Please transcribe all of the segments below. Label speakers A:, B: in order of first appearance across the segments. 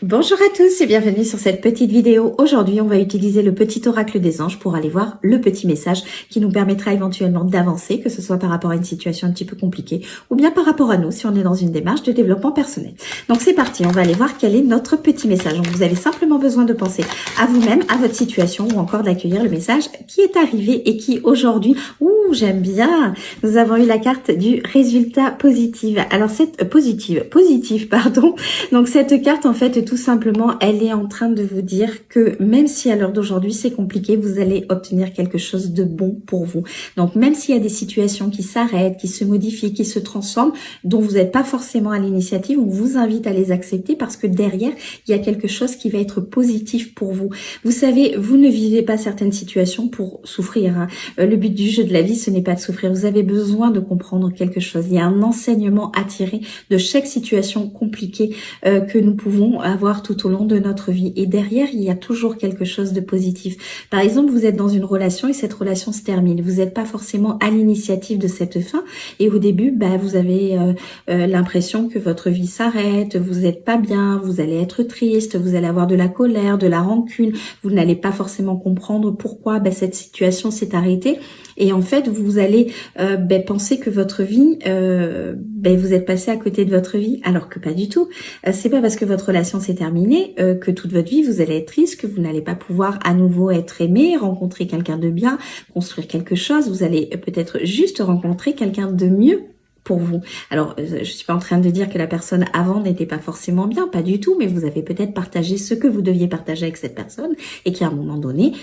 A: Bonjour à tous et bienvenue sur cette petite vidéo. Aujourd'hui, on va utiliser le petit oracle des anges pour aller voir le petit message qui nous permettra éventuellement d'avancer, que ce soit par rapport à une situation un petit peu compliquée ou bien par rapport à nous si on est dans une démarche de développement personnel. Donc c'est parti, on va aller voir quel est notre petit message. Donc vous avez simplement besoin de penser à vous-même, à votre situation ou encore d'accueillir le message qui est arrivé et qui aujourd'hui, j'aime bien, nous avons eu la carte du résultat positif. Alors cette positive, pardon. Donc cette carte en fait tout simplement, elle est en train de vous dire que même si à l'heure d'aujourd'hui c'est compliqué, vous allez obtenir quelque chose de bon pour vous. Donc même s'il y a des situations qui s'arrêtent, qui se modifient, qui se transforment, dont vous n'êtes pas forcément à l'initiative, on vous invite à les accepter parce que derrière, il y a quelque chose qui va être positif pour vous. Vous savez, vous ne vivez pas certaines situations pour souffrir, hein. Le but du jeu de la vie, ce n'est pas de souffrir. Vous avez besoin de comprendre quelque chose. Il y a un enseignement à tirer de chaque situation compliquée que nous pouvons avoir tout au long de notre vie. Et derrière, il y a toujours quelque chose de positif. Par exemple, vous êtes dans une relation et cette relation se termine. Vous n'êtes pas forcément à l'initiative de cette fin. Et au début, vous avez l'impression que votre vie s'arrête, vous n'êtes pas bien, vous allez être triste, vous allez avoir de la colère, de la rancune. Vous n'allez pas forcément comprendre pourquoi cette situation s'est arrêtée. Et en fait, vous allez penser que votre vie, vous êtes passé à côté de votre vie, alors que pas du tout. C'est pas parce que votre relation s'est terminée que toute votre vie vous allez être triste, que vous n'allez pas pouvoir à nouveau être aimé, rencontrer quelqu'un de bien, construire quelque chose. Vous allez peut-être juste rencontrer quelqu'un de mieux pour vous. Alors, je suis pas en train de dire que la personne avant n'était pas forcément bien, pas du tout, mais vous avez peut-être partagé ce que vous deviez partager avec cette personne et qu'à un moment donné,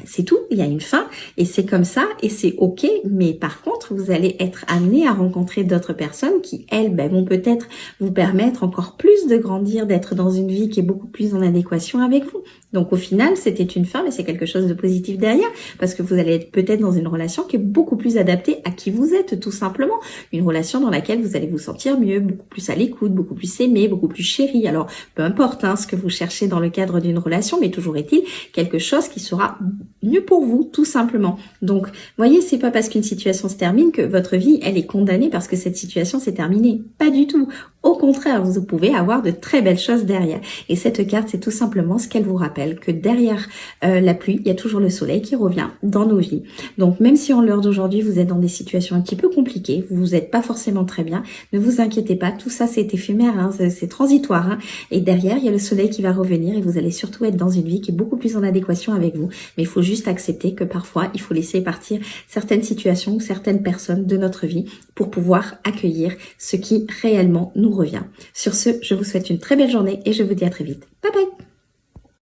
A: c'est tout, il y a une fin et c'est comme ça et c'est ok, mais par contre, vous allez être amené à rencontrer d'autres personnes qui, elles, vont peut-être vous permettre encore plus de grandir, d'être dans une vie qui est beaucoup plus en adéquation avec vous. Donc au final, c'était une fin, mais c'est quelque chose de positif derrière, parce que vous allez être peut-être dans une relation qui est beaucoup plus adaptée à qui vous êtes, tout simplement. Une relation dans laquelle vous allez vous sentir mieux, beaucoup plus à l'écoute, beaucoup plus aimé, beaucoup plus chéri. Alors, peu importe ce que vous cherchez dans le cadre d'une relation, mais toujours est-il quelque chose qui sera mieux pour vous, tout simplement. Donc, voyez, c'est pas parce qu'une situation se termine que votre vie, elle est condamnée parce que cette situation s'est terminée. Pas du tout. Au contraire, vous pouvez avoir de très belles choses derrière. Et cette carte, c'est tout simplement ce qu'elle vous rappelle, que derrière la pluie, il y a toujours le soleil qui revient dans nos vies. Donc, même si en l'heure d'aujourd'hui, vous êtes dans des situations un petit peu compliquées, vous n'êtes pas forcément très bien, ne vous inquiétez pas, tout ça c'est éphémère, c'est transitoire. Et derrière, il y a le soleil qui va revenir et vous allez surtout être dans une vie qui est beaucoup plus en adéquation avec vous. Mais il faut juste accepter que parfois, il faut laisser partir certaines situations ou certaines personnes de notre vie pour pouvoir accueillir ce qui réellement nous revient. Sur ce, je vous souhaite une très belle journée et je vous dis à très vite. Bye bye!